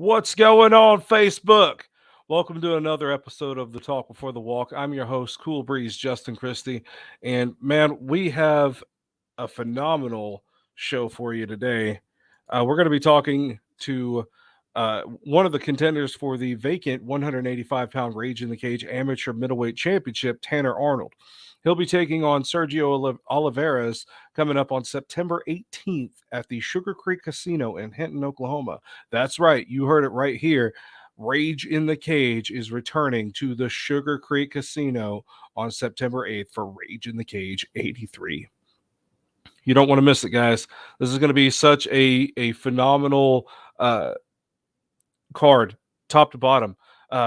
What's going on, Facebook? Welcome to another episode of the Talk Before the Walk. I'm your host, Cool Breeze Justin Christie. And man, we have a phenomenal show for you today. We're going to be talking to one of the contenders for the vacant 185-pound Rage in the Cage Amateur Middleweight Championship, Tanner Arnold. He'll be taking on Sergio Olivares coming up on September 18th at the Sugar Creek Casino in Hinton, Oklahoma. That's right. You heard it right here. Rage in the Cage is returning to the Sugar Creek Casino on September 8th for Rage in the Cage 83. You don't want to miss it, guys. This is going to be such a phenomenal card, top to bottom.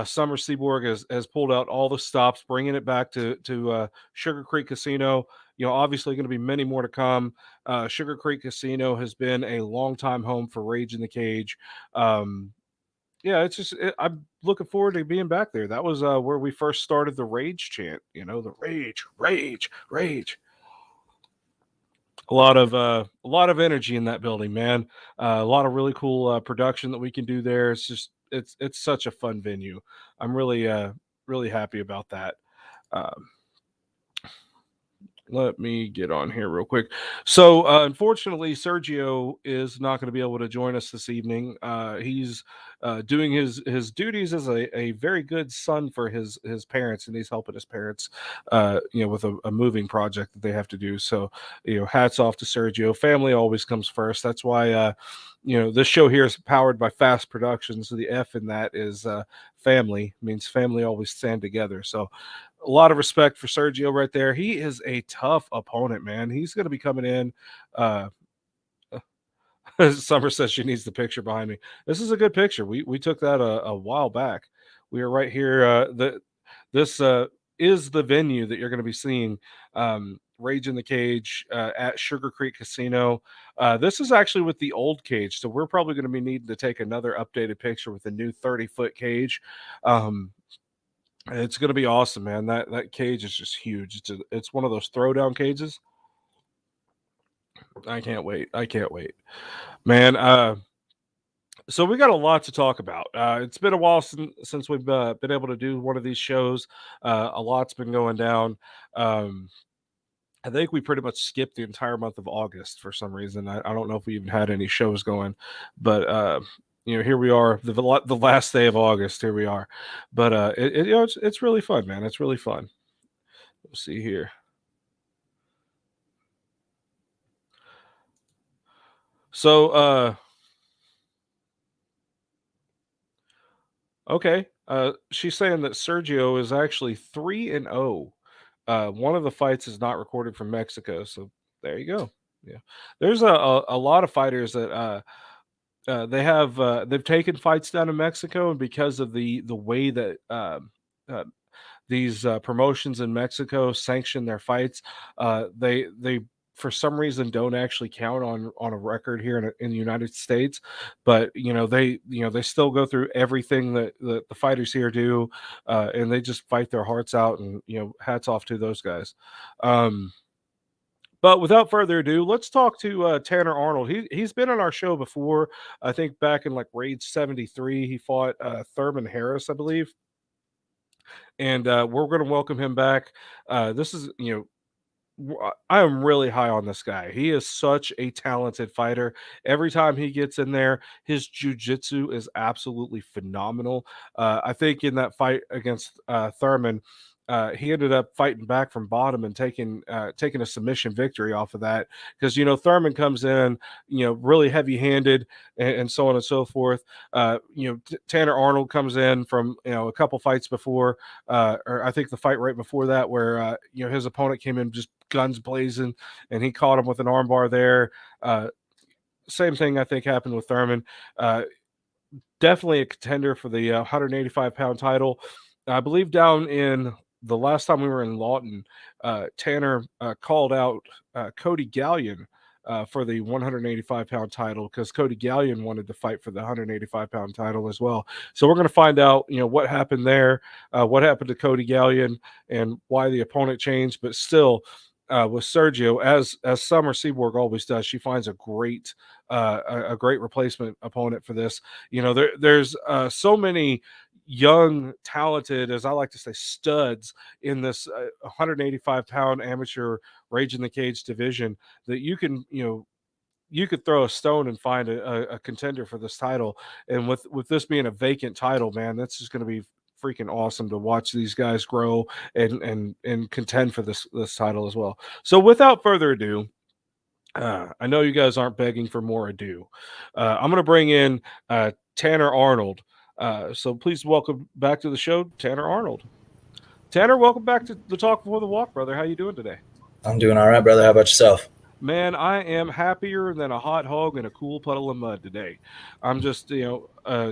Summer Seaborg has pulled out all the stops, bringing it back to Sugar Creek Casino. You know, obviously going to be many more to come. Sugar Creek Casino has been a long-time home for Rage in the Cage. Yeah, I'm looking forward to being back there. That was where we first started the Rage chant. You know, the Rage, Rage, Rage. A lot of energy in that building, man. A lot of really cool production that we can do there. It's such a fun venue. I'm really happy about that. Um, Let me get on here real quick. So, unfortunately, Sergio is not going to be able to join us this evening. He's doing his duties as a very good son for his parents, and he's helping his parents, with a moving project that they have to do. So, hats off to Sergio. Family always comes first. That's why, this show here is powered by F.A.S.T Productions. So the F in that is family, means family always stand together. So a lot of respect for Sergio right there. He is a tough opponent, man. He's going to be coming in. Summer says she needs the picture behind me. This is a good picture. We took that a while back. We are right here. This is the venue that you're going to be seeing Rage in the Cage at Sugar Creek Casino. This is actually with the old cage, so we're probably going to be needing to take another updated picture with the new 30-foot cage. It's going to be awesome, man. That cage is just huge. It's one of those throwdown cages. I can't wait. Man. So we got a lot to talk about. It's been a while since we've been able to do one of these shows. A lot's been going down. I think we pretty much skipped the entire month of August for some reason. I don't know if we even had any shows going, but here we are, the last day of August. Here we are, but it's really fun, man. It's really fun. Let's see here. So, okay. She's saying that Sergio is actually 3-0. One of the fights is not recorded from Mexico, so there you go. Yeah, there's a lot of fighters that they've taken fights down in Mexico, and because of the way that these promotions in Mexico sanction their fights, they for some reason don't actually count on a record here in the United States, but they still go through everything that the fighters here do, and they just fight their hearts out, and hats off to those guys. But without further ado, let's talk to Tanner Arnold. He's been on our show before. I think back in like Rage 73, he fought Thurman Harris, I believe. And we're going to welcome him back. This is, I am really high on this guy. He is such a talented fighter. Every time he gets in there, his jiu-jitsu is absolutely phenomenal. I think in that fight against Thurman, he ended up fighting back from bottom and taking a submission victory off of that, because Thurman comes in really heavy-handed and so on and so forth. Tanner Arnold comes in from a couple fights before, or I think the fight right before that, where his opponent came in just guns blazing and he caught him with an armbar there. Same thing I think happened with Thurman. Definitely a contender for the 185-pound title. I believe down in the last time we were in Lawton, Tanner called out Cody Gallion for the 185-pound title, because Cody Gallion wanted to fight for the 185-pound title as well. So we're going to find out, what happened there, what happened to Cody Gallion, and why the opponent changed. But still, with Sergio, as Summer Seaborg always does, she finds a great replacement opponent for this. There's so many young, talented, as I like to say, studs in this 185-pound amateur Rage in the Cage division that you could throw a stone and find a contender for this title. And with this being a vacant title, man, that's just going to be freaking awesome to watch these guys grow and contend for this title as well. So without further ado, I know you guys aren't begging for more ado. I'm going to bring in Tanner Arnold. So please welcome back to the show, Tanner Arnold. Tanner, welcome back to the Talk Before the Walk, brother. How you doing today? I'm doing all right, brother. How about yourself? Man, I am happier than a hot hog in a cool puddle of mud today. I'm just,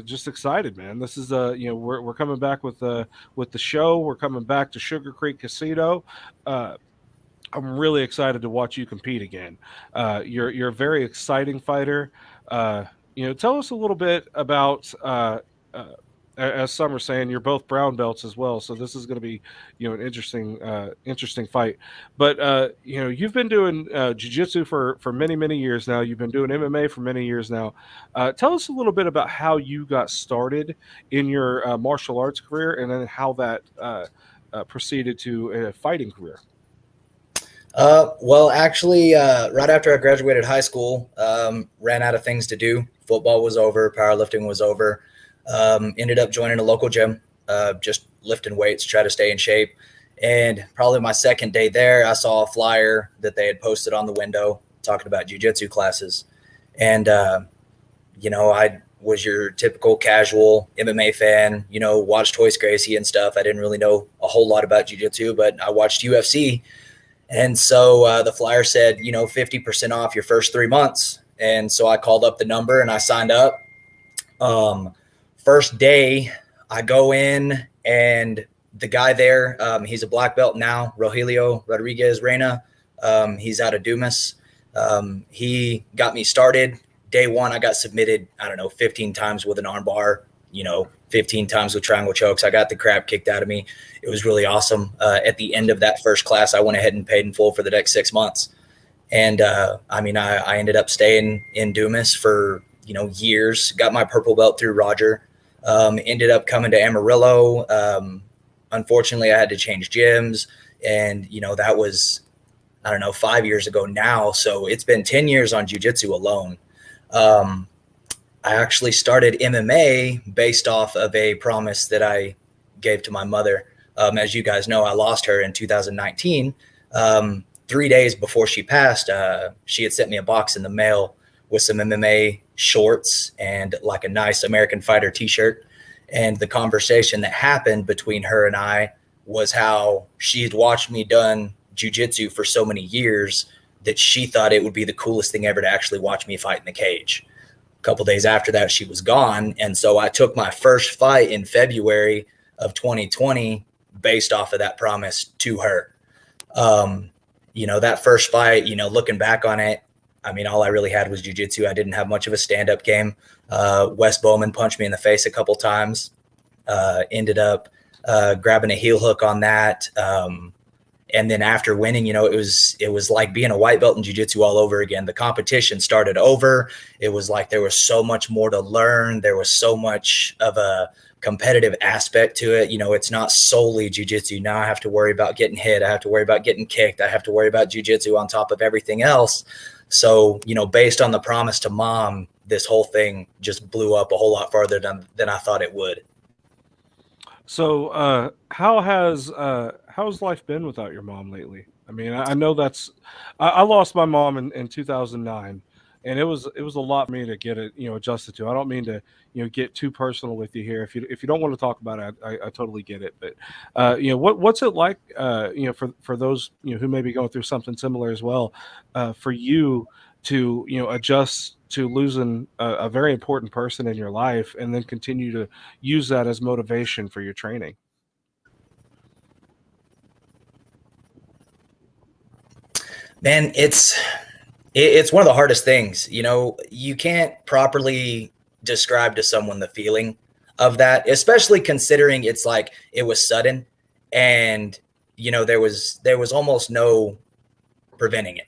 just excited, man. This is, we're coming back with the show. We're coming back to Sugar Creek Casino. I'm really excited to watch you compete again. You're a very exciting fighter. Tell us a little bit about, as Summer's saying, you're both brown belts as well. So this is going to be, an interesting fight. But you've been doing jiu-jitsu for many, many years now. You've been doing MMA for many years now. Tell us a little bit about how you got started in your martial arts career, and then how that proceeded to a fighting career. Well, actually, right after I graduated high school, ran out of things to do. Football was over, powerlifting was over. Ended up joining a local gym, just lifting weights, try to stay in shape. And probably my second day there, I saw a flyer that they had posted on the window talking about jiu-jitsu classes. And, I was your typical casual MMA fan, watched Royce Gracie and stuff. I didn't really know a whole lot about jiu-jitsu, but I watched UFC. And so the flyer said, 50% off your first 3 months. And so I called up the number and I signed up. First day I go in, and the guy there, he's a black belt now, Rogelio Rodriguez Reyna. He's out of Dumas. He got me started. Day one, I got submitted, 15 times with an arm bar, 15 times with triangle chokes. I got the crap kicked out of me. It was really awesome. At the end of that first class, I went ahead and paid in full for the next 6 months. And I ended up staying in Dumas for, years, got my purple belt through Roger, ended up coming to Amarillo. Unfortunately, I had to change gyms, and, that was, 5 years ago now. So it's been 10 years on jiu-jitsu alone. I actually started MMA based off of a promise that I gave to my mother. As you guys know, I lost her in 2019. 3 days before she passed, she had sent me a box in the mail with some MMA shorts and like a nice American Fighter t-shirt. And the conversation that happened between her and I was how she had watched me done jiu-jitsu for so many years that she thought it would be the coolest thing ever to actually watch me fight in the cage. A couple days after that, she was gone. And so I took my first fight in February of 2020 based off of that promise to her. That first fight, looking back on it, all I really had was jiu-jitsu. I didn't have much of a stand-up game. Wes Bowman punched me in the face a couple times. Ended up grabbing a heel hook on that. And then after winning, it was like being a white belt in jiu-jitsu all over again. The competition started over. It was like there was so much more to learn. There was so much of a competitive aspect to it. It's not solely jiu-jitsu. Now I have to worry about getting hit. I have to worry about getting kicked. I have to worry about jiu-jitsu on top of everything else. So, based on the promise to mom, this whole thing just blew up a whole lot farther than I thought it would. So, how's life been without your mom lately? I know I lost my mom in 2009, and it was a lot for me to get it, adjusted to. I don't mean to, get too personal with you here. If you don't want to talk about it, I totally get it. But, what's it like, for those, who may be going through something similar as well, for you to, adjust to losing a very important person in your life, and then continue to use that as motivation for your training? Man, it's one of the hardest things. You can't properly describe to someone the feeling of that, especially considering it's like it was sudden, and there was almost no preventing it.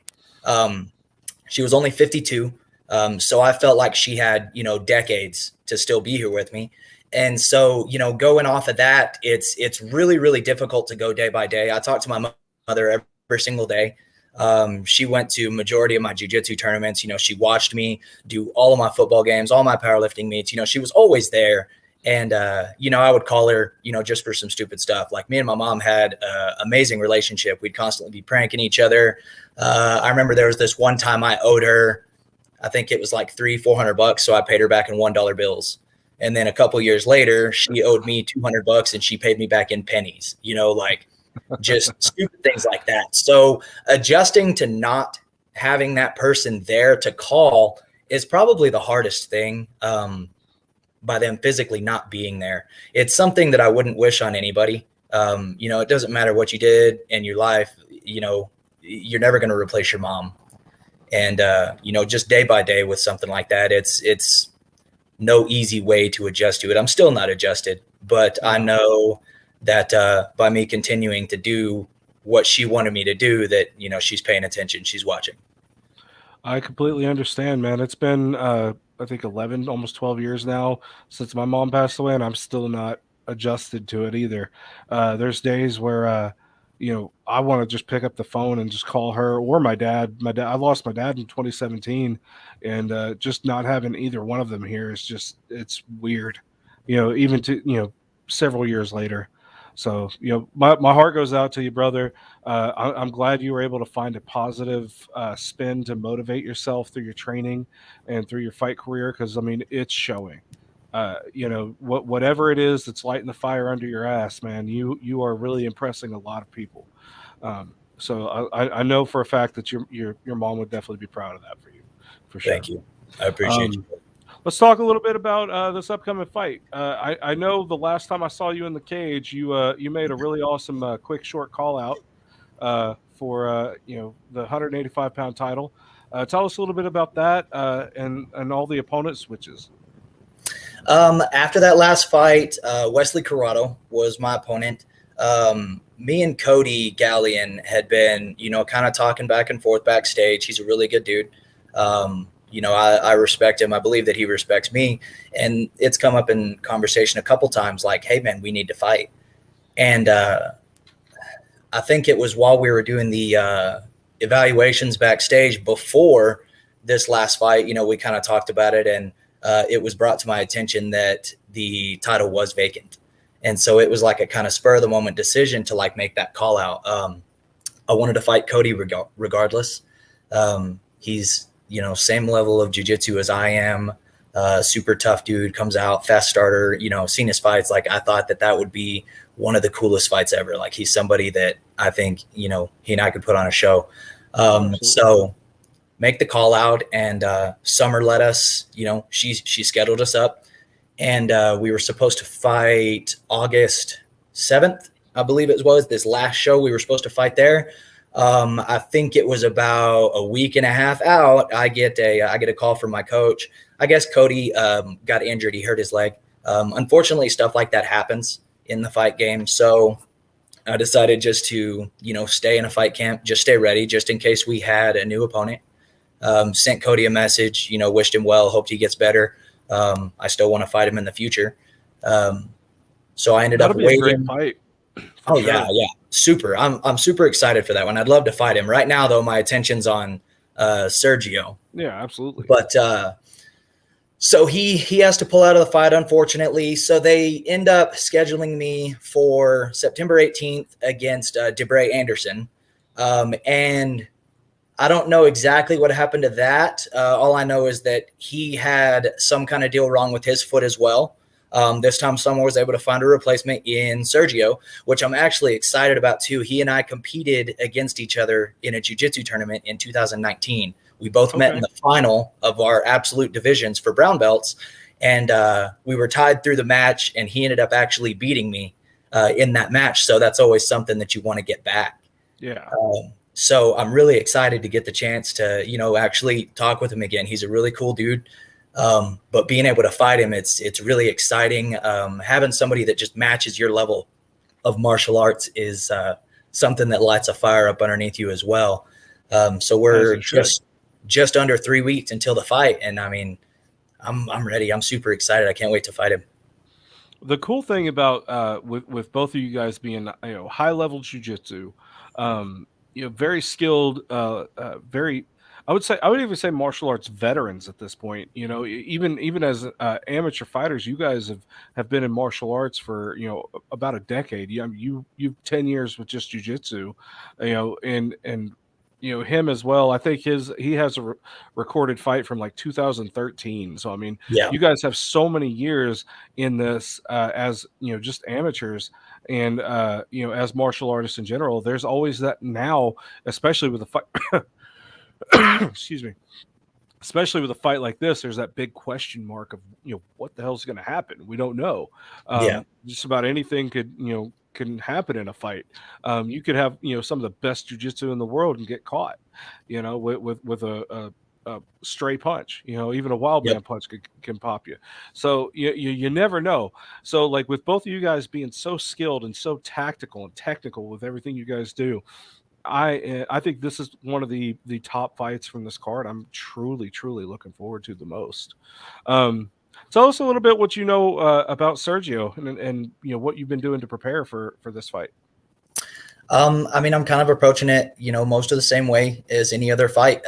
She was only 52. So I felt like she had, decades to still be here with me. And so, going off of that, it's really, really difficult to go day by day. I talk to my mother every single day. She went to majority of my jiu-jitsu tournaments. She watched me do all of my football games, all my powerlifting meets. She was always there. And, I would call her, just for some stupid stuff. Like me and my mom had an amazing relationship. We'd constantly be pranking each other. I remember there was this one time I owed her, I think it was like $300-400. So I paid her back in $1 bills. And then a couple years later, she owed me $200 and she paid me back in pennies, like just stupid things like that. So adjusting to not having that person there to call is probably the hardest thing, by them physically not being there. It's something that I wouldn't wish on anybody. It doesn't matter what you did in your life, you're never going to replace your mom. And, just day by day with something like that, it's no easy way to adjust to it. I'm still not adjusted, but I know that by me continuing to do what she wanted me to do, that, she's paying attention, she's watching. I completely understand, man. It's been, I think 11, almost 12 years now since my mom passed away, and I'm still not adjusted to it either. There's days where, I want to just pick up the phone and just call her or my dad. I lost my dad in 2017, and just not having either one of them here is just, it's weird, even to, several years later. So, my heart goes out to you, brother. I'm glad you were able to find a positive spin to motivate yourself through your training and through your fight career, because, it's showing. Whatever it is that's lighting the fire under your ass, man, you are really impressing a lot of people. So I know for a fact that your mom would definitely be proud of that for you, for sure. Thank you. I appreciate you. Let's talk a little bit about this upcoming fight. I know the last time I saw you in the cage, you made a really awesome quick short call out for the 185-pound title. Tell us a little bit about that and all the opponent switches. After that last fight, Wesley Corrado was my opponent. Me and Cody Gallion had been, kind of talking back and forth backstage. He's a really good dude. I respect him. I believe that he respects me. And it's come up in conversation a couple times like, hey, man, we need to fight. And I think it was while we were doing the evaluations backstage before this last fight, we kind of talked about it, and it was brought to my attention that the title was vacant. And so it was like a kind of spur of the moment decision to like make that call out. I wanted to fight Cody regardless. He's, same level of jiu-jitsu as I am, super tough dude, comes out, fast starter, seen his fights. Like I thought that would be one of the coolest fights ever. Like he's somebody that I think, he and I could put on a show. So make the call out, and Summer let us, she scheduled us up, and we were supposed to fight August 7th, I believe it was this last show. We were supposed to fight there. I think it was about a week and a half out. I get a call from my coach. I guess Cody got injured. He hurt his leg. Unfortunately, stuff like that happens in the fight game. So I decided just to, stay in a fight camp, just stay ready, just in case we had a new opponent. Sent Cody a message, wished him well, hoped he gets better. I still want to fight him in the future. So I ended up waiting. A great fight. Oh, sure. Yeah. Super. I'm super excited for that one. I'd love to fight him. Right now, though, my attention's on Sergio. Yeah, absolutely. But so he has to pull out of the fight, unfortunately. So they end up scheduling me for September 18th against Debray Anderson. And I don't know exactly what happened to that. All I know is that he had some kind of deal wrong with his foot as well. This time someone was able to find a replacement in Sergio, which I'm actually excited about too. He and I competed against each other in a jiu-jitsu tournament in 2019. We both met in the final of our absolute divisions for brown belts, and we were tied through the match, and he ended up actually beating me in that match. So that's always something that you want to get back. Yeah. So I'm really excited to get the chance to, actually talk with him again. He's a really cool dude. But being able to fight him, it's really exciting. Having somebody that just matches your level of martial arts is something that lights a fire up underneath you as well. So As we're it should. just under 3 weeks until the fight, and I mean, I'm ready. I'm super excited. I can't wait to fight him. The cool thing about with both of you guys being high level jujitsu, very skilled, very. I would even say martial arts veterans at this point. Even as amateur fighters, you guys have been in martial arts for about a decade. You've 10 years with just jujitsu, and him as well. I think he has a recorded fight from like 2013. So I mean, Yeah. you guys have so many years in this as just amateurs and as martial artists in general. There's always that now, especially with a fight. Excuse me. Especially with a fight like this, there's that big question mark of what the hell's going to happen. We don't know. Yeah. Just about anything can happen in a fight. You could have some of the best jujitsu in the world and get caught, with a stray punch. Even a wild Yep. man punch can pop you. So you never know. So like with both of you guys being so skilled and so tactical and technical with everything you guys do, I think this is one of the top fights from this card. I'm truly looking forward to the most. Um, Tell us a little bit what you know about Sergio and what you've been doing to prepare for this fight. I mean, I'm kind of approaching it, most of the same way as any other fight.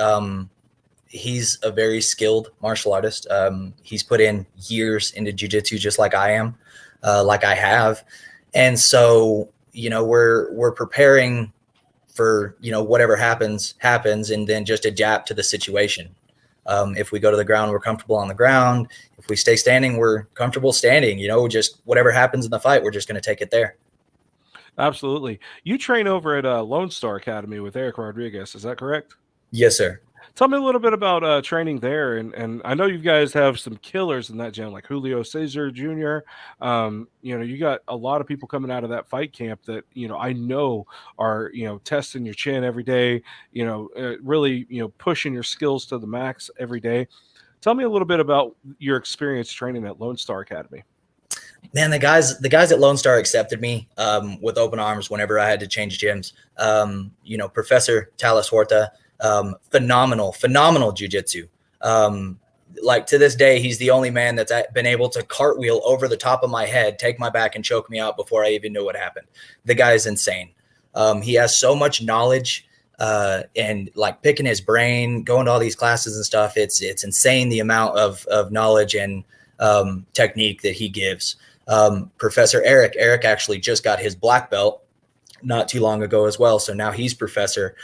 He's a very skilled martial artist. He's put in years into jiu-jitsu just like I am, like I have. And so, we're preparing for, whatever happens, and then just adapt to the situation. If we go to the ground, we're comfortable on the ground. If we stay standing, we're comfortable standing, just whatever happens in the fight, we're just going to take it there. Absolutely. You train over at Lone Star Academy with Eric Rodriguez. Is that correct? Yes, sir. Tell me a little bit about training there, and I know you guys have some killers in that gym, like Julio Cesar Jr. You got a lot of people coming out of that fight camp that I know are testing your chin every day, really pushing your skills to the max every day. Tell me a little bit about your experience training at Lone Star Academy. Man, the guys at Lone Star accepted me with open arms whenever I had to change gyms. Professor Talis Horta, phenomenal jujitsu. Like to this day, he's the only man that's been able to cartwheel over the top of my head, take my back, and choke me out before I even knew what happened. The guy is insane. He has so much knowledge, and like picking his brain, going to all these classes and stuff. It's insane the amount of knowledge and technique that he gives. Professor Eric actually just got his black belt not too long ago as well. So now he's professor.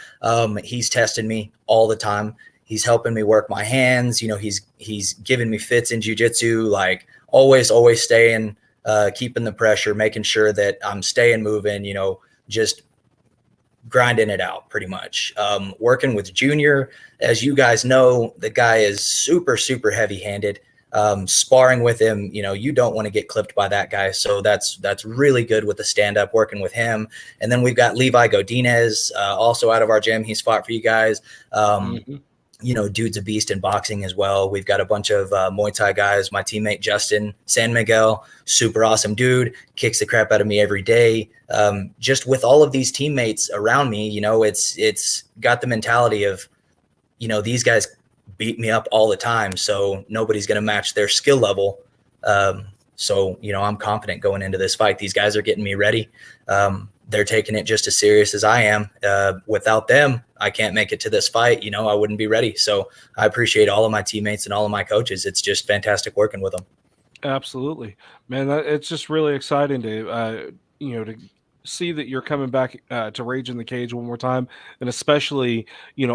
He's testing me all the time. He's helping me work my hands. He's giving me fits in jiu-jitsu, like always staying, keeping the pressure, making sure that I'm staying moving, just grinding it out pretty much. Working with Junior, as you guys know, the guy is super heavy handed. Sparring with him, you don't want to get clipped by that guy. So that's really good with the stand up, working with him. And then we've got Levi Godinez, also out of our gym. He's fought for you guys. Dude's a beast in boxing as well. We've got a bunch of Muay Thai guys. My teammate, Justin San Miguel, super awesome dude, kicks the crap out of me every day. Just with all of these teammates around me, it's got the mentality of, these guys beat me up all the time, so nobody's going to match their skill level. So I'm confident going into this fight. These guys are getting me ready. They're taking it just as serious as I am. Without them, I can't make it to this fight. I wouldn't be ready. So I appreciate all of my teammates and all of my coaches. It's just fantastic working with them. Absolutely, man. It's just really exciting to to see that you're coming back to Rage in the Cage one more time, and especially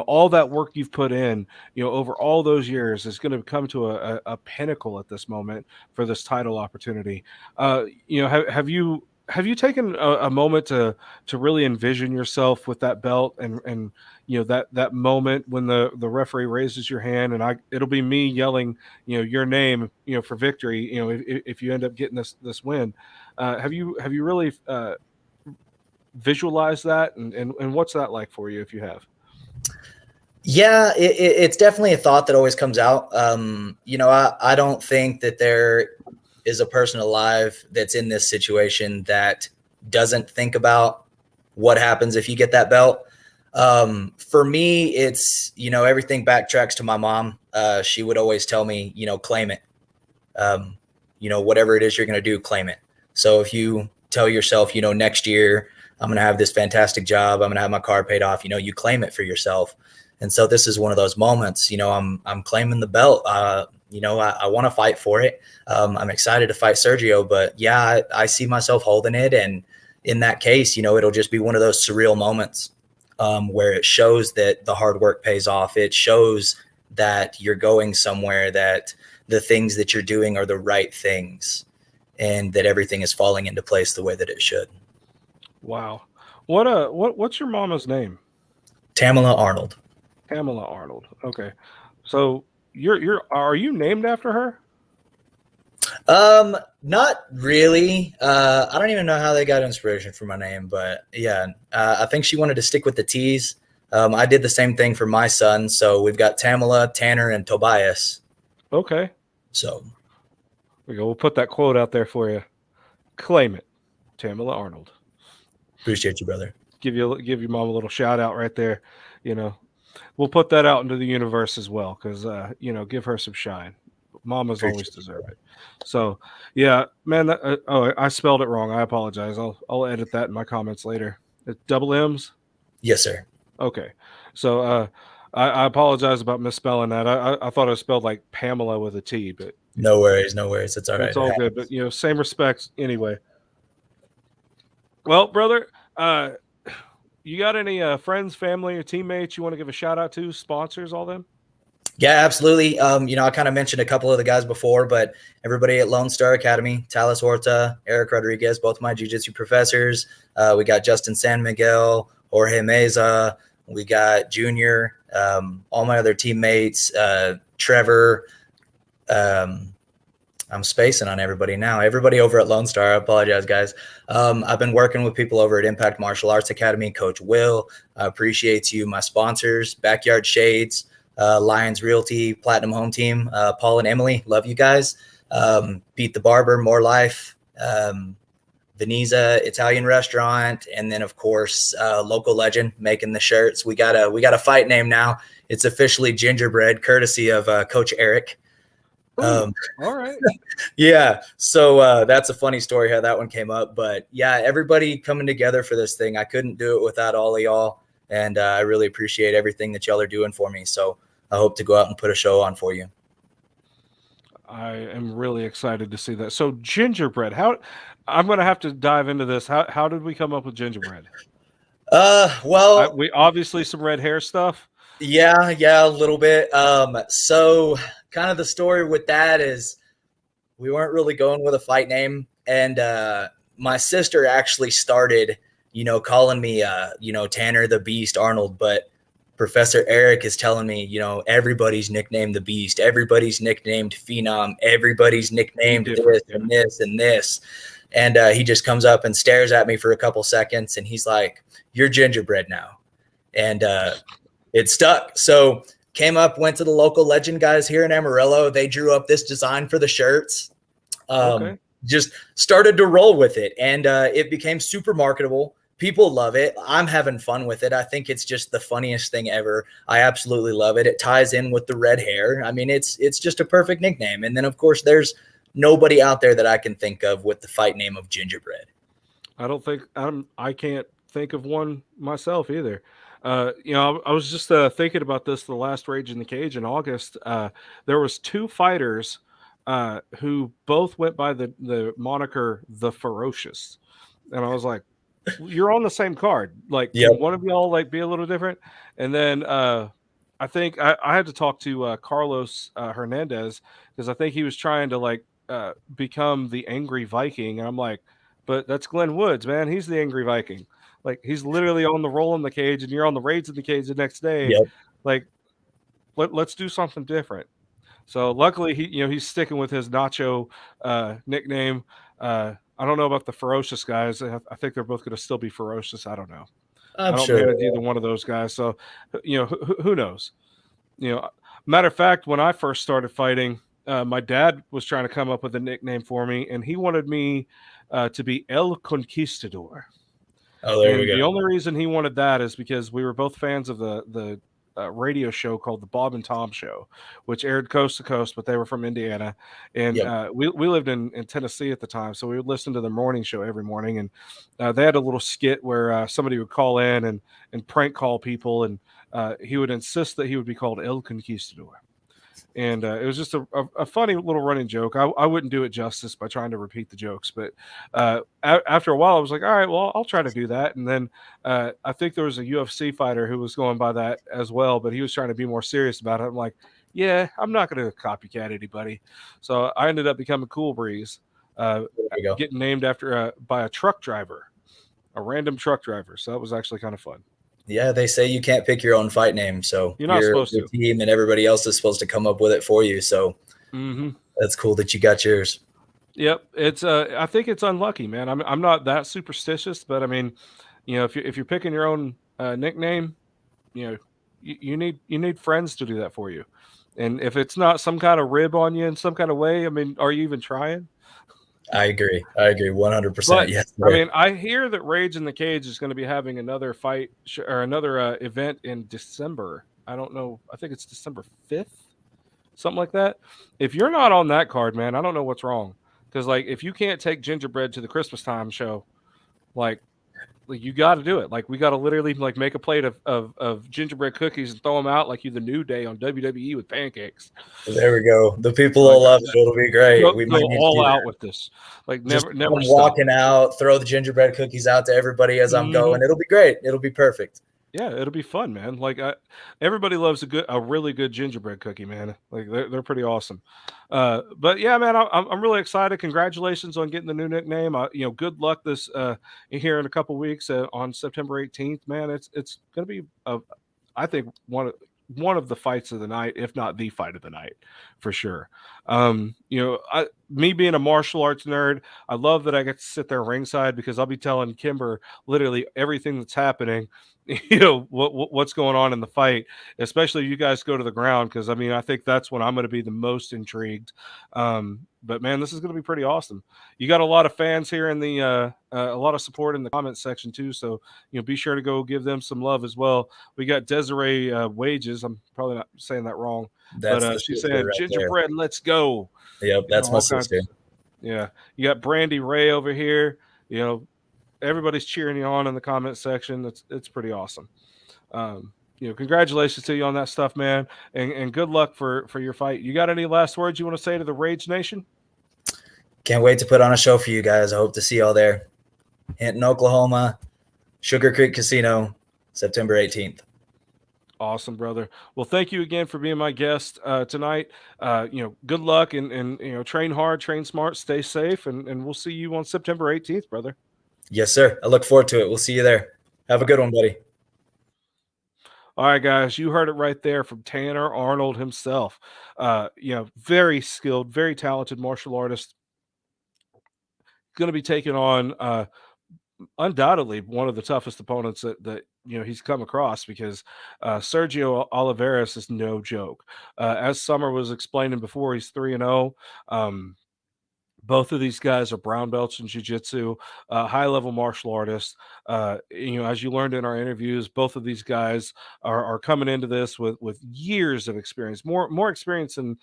all that work you've put in over all those years is going to come to a pinnacle at this moment for this title opportunity. Have you taken a moment to really envision yourself with that belt and that moment when the referee raises your hand and it'll be me yelling your name for victory if you end up getting this win. Have you really visualize that and what's that like for you if you have? Yeah, it's definitely a thought that always comes out. I don't think that there is a person alive that's in this situation that doesn't think about what happens if you get that belt. For me, it's, everything backtracks to my mom. She would always tell me, claim it. Whatever it is you're going to do, claim it. So if you tell yourself, next year I'm going to have this fantastic job, I'm going to have my car paid off, you claim it for yourself. And so this is one of those moments, I'm claiming the belt. I want to fight for it. I'm excited to fight Sergio, but yeah, I see myself holding it. And in that case, it'll just be one of those surreal moments where it shows that the hard work pays off. It shows that you're going somewhere, that the things that you're doing are the right things, and that everything is falling into place the way that it should. Wow. What's your mama's name? Tamela Arnold. Pamela Arnold. Okay. So are you named after her? Not really. I don't even know how they got inspiration for my name, but yeah, I think she wanted to stick with the T's. I did the same thing for my son. So we've got Tamela, Tanner, and Tobias. Okay. So we go. We'll put that quote out there for you. Claim it, Tamela Arnold. Appreciate you, brother. Give your mom a little shout out right there. We'll put that out into the universe as well, because give her some shine. Mamas always deserve it. So yeah, man. I spelled it wrong. I apologize. I'll edit that in my comments later. It's double M's. Yes, sir. Okay. So I apologize about misspelling that. I thought it was spelled like Pamela with a T, but no worries. It's all right. It's all good. But same respects anyway. Well, brother, you got any friends, family, or teammates you want to give a shout out to? Sponsors, all them? Yeah, absolutely. I kind of mentioned a couple of the guys before, but everybody at Lone Star Academy, Talis Horta, Eric Rodriguez, both my jiu-jitsu professors. We got Justin San Miguel, Jorge Meza. We got Junior, all my other teammates, Trevor. I'm spacing on everybody now. Everybody over at Lone Star. I apologize, guys. I've been working with people over at Impact Martial Arts Academy. Coach Will, I appreciate you. My sponsors, Backyard Shades, Lions Realty, Platinum Home Team, Paul and Emily, love you guys. Pete the Barber, More Life, Veneza Italian Restaurant, and then of course Local Legend making the shirts. We got a fight name now. It's officially Gingerbread, courtesy of Coach Eric. All right. Yeah. So that's a funny story how that one came up. But yeah, everybody coming together for this thing. I couldn't do it without all of y'all. And I really appreciate everything that y'all are doing for me. So I hope to go out and put a show on for you. I am really excited to see that. So gingerbread, I'm going to have to dive into this. How did we come up with gingerbread? Well, we obviously some red hair stuff. Yeah, a little bit. So kind of the story with that is we weren't really going with a fight name. And my sister actually started, calling me, Tanner the Beast Arnold. But Professor Eric is telling me, everybody's nicknamed the Beast. Everybody's nicknamed Phenom. Everybody's nicknamed this and this and this. And he just comes up and stares at me for a couple seconds. And he's like, "You're gingerbread now." And it stuck. So came up, went to the Local Legend guys here in Amarillo. They drew up this design for the shirts. Just started to roll with it. And it became super marketable. People love it. I'm having fun with it. I think it's just the funniest thing ever. I absolutely love it. It ties in with the red hair. I mean, it's just a perfect nickname. And then, of course, there's nobody out there that I can think of with the fight name of Gingerbread. I can't think of one myself either. I was just thinking about this the last Rage in the Cage in August. There was two fighters who both went by the moniker The Ferocious. And I was like, you're on the same card. Like, can one of y'all like be a little different? And then I think I had to talk to Carlos Hernandez, because I think he was trying to like become the Angry Viking. And I'm like, but that's Glenn Woods, man. He's the Angry Viking. Like, he's literally on the roll in the cage, and you're on the Raids in the cage the next day. Yep. Like, let's do something different. So luckily, he's sticking with his Nacho nickname. I don't know about the Ferocious guys. I think they're both going to still be ferocious. I don't know. I don't manage either one of those guys. So, who knows? Matter of fact, when I first started fighting, my dad was trying to come up with a nickname for me, and he wanted me to be El Conquistador. Oh, there we And the go. only reason he wanted that is because we were both fans of the radio show called the Bob and Tom Show, which aired coast to coast, but they were from Indiana, and Yep. we lived in Tennessee at the time, so we would listen to the morning show every morning, and they had a little skit where somebody would call in and prank call people, and he would insist that he would be called El Conquistador. And it was just a funny little running joke. I wouldn't do it justice by trying to repeat the jokes, but after a while, I was like, all right, well, I'll try to do that. And then I think there was a UFC fighter who was going by that as well, but he was trying to be more serious about it. I'm like, yeah, I'm not going to copycat anybody. So I ended up becoming Cool Breeze, There we go. getting named after by a truck driver, a random truck driver. So that was actually kind of fun. Yeah, they say you can't pick your own fight name, so You're not supposed your to. team and everybody else is supposed to come up with it for you. So that's cool that you got yours. Yep, it's I think it's unlucky, man. I'm not that superstitious, but I mean, if you're picking your own nickname, you need friends to do that for you. And if it's not some kind of rib on you in some kind of way, I mean, are you even trying? I agree 100%. But Yes, I sir. mean, I hear that Rage in the Cage is going to be having another fight or another event in December. I don't know. I think it's December 5th, something like that. If you're not on that card, man, I don't know what's wrong. Because like, if you can't take gingerbread to the Christmas time show, like you got to do it. Like we got to literally like make a plate of gingerbread cookies and throw them out like you the New Day on WWE with pancakes. There we go. The people Like, will love it. It'll be great. We go might need to all do out that. with this. Like Just never come stop. walking out, throw the gingerbread cookies out to everybody as I'm going. It'll be great. It'll be perfect. Yeah, it'll be fun, man. Like everybody loves a really good gingerbread cookie, man. Like they're pretty awesome. But yeah, man, I'm really excited. Congratulations on getting the new nickname. Good luck this here in a couple weeks on September 18th, man. It's gonna be I think one of the fights of the night, if not the fight of the night, for sure. Me being a martial arts nerd, I love that I get to sit there ringside because I'll be telling Kimber literally everything that's happening. What's going on in the fight, especially you guys go to the ground, because I mean I think that's when I'm going to be the most intrigued. But man, this is going to be pretty awesome. You got a lot of fans here in the a lot of support in the comment section too, so be sure to go give them some love as well. We got Desiree Wages, I'm probably not saying that wrong, That's but she's saying right gingerbread, let's go. Yep, that's my sister. Yeah, you got Brandy Ray over here. Everybody's cheering you on in the comment section. It's pretty awesome. Congratulations to you on that stuff, man, and good luck for your fight. You got any last words you want to say to the Rage Nation? Can't wait to put on a show for you guys. I hope to see y'all there. Hinton, Oklahoma, Sugar Creek Casino, September 18th. Awesome, brother. Well, thank you again for being my guest tonight. Good luck and train hard, train smart, stay safe, and we'll see you on September 18th, brother. Yes, sir. I look forward to it. We'll see you there. Have a good one, buddy. All right, guys, you heard it right there from Tanner Arnold himself. Very skilled, very talented martial artist. Going to be taking on undoubtedly one of the toughest opponents that he's come across, because Sergio Olivares is no joke. As Summer was explaining before, he's 3-0. Both of these guys are brown belts in jiu-jitsu, high-level martial artists. As you learned in our interviews, both of these guys are coming into this with years of experience, more experience than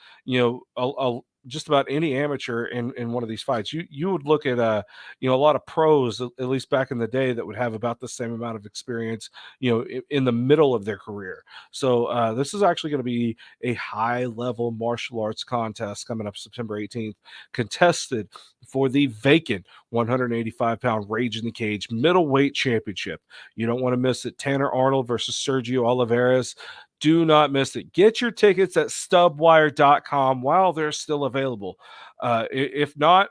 just about any amateur in one of these fights. You would look at a lot of pros, at least back in the day, that would have about the same amount of experience in the middle of their career. So this is actually going to be a high-level martial arts contest coming up September 18th, contested for the vacant 185-pound Rage in the Cage middleweight championship. You don't want to miss it. Tanner Arnold versus Sergio Olivares. Do not miss it. Get your tickets at stubwire.com while they're still available. If not,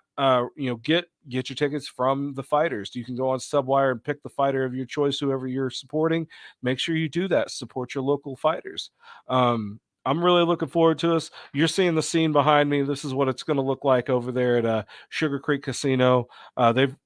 get your tickets from the fighters. You can go on Stubwire and pick the fighter of your choice, whoever you're supporting. Make sure you do that. Support your local fighters. I'm really looking forward to this. You're seeing the scene behind me. This is what it's going to look like over there at Sugar Creek Casino. They've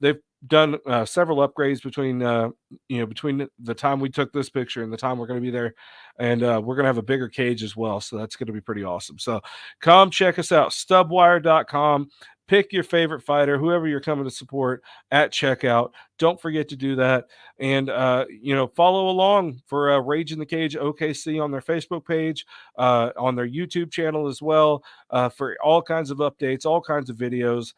done several upgrades between the time we took this picture and the time we're going to be there, and we're going to have a bigger cage as well, so that's going to be pretty awesome. So come check us out, stubwire.com. Pick your favorite fighter, whoever you're coming to support at checkout. Don't forget to do that. And, follow along for Rage in the Cage OKC on their Facebook page, on their YouTube channel as well, for all kinds of updates, all kinds of videos.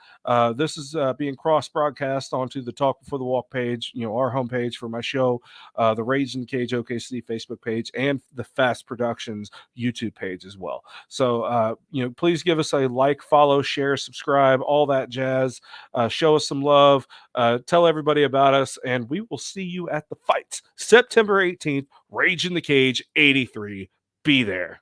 This is being cross broadcast onto the Talk Before the Walk page, our homepage for my show, the Rage in the Cage OKC Facebook page, and the F.A.S.T Productions YouTube page as well. So, please give us a like, follow, share, subscribe, all that jazz. Show us some love. Tell everybody about us, and we will see you at the fights September 18th. Rage in the Cage 83. Be there.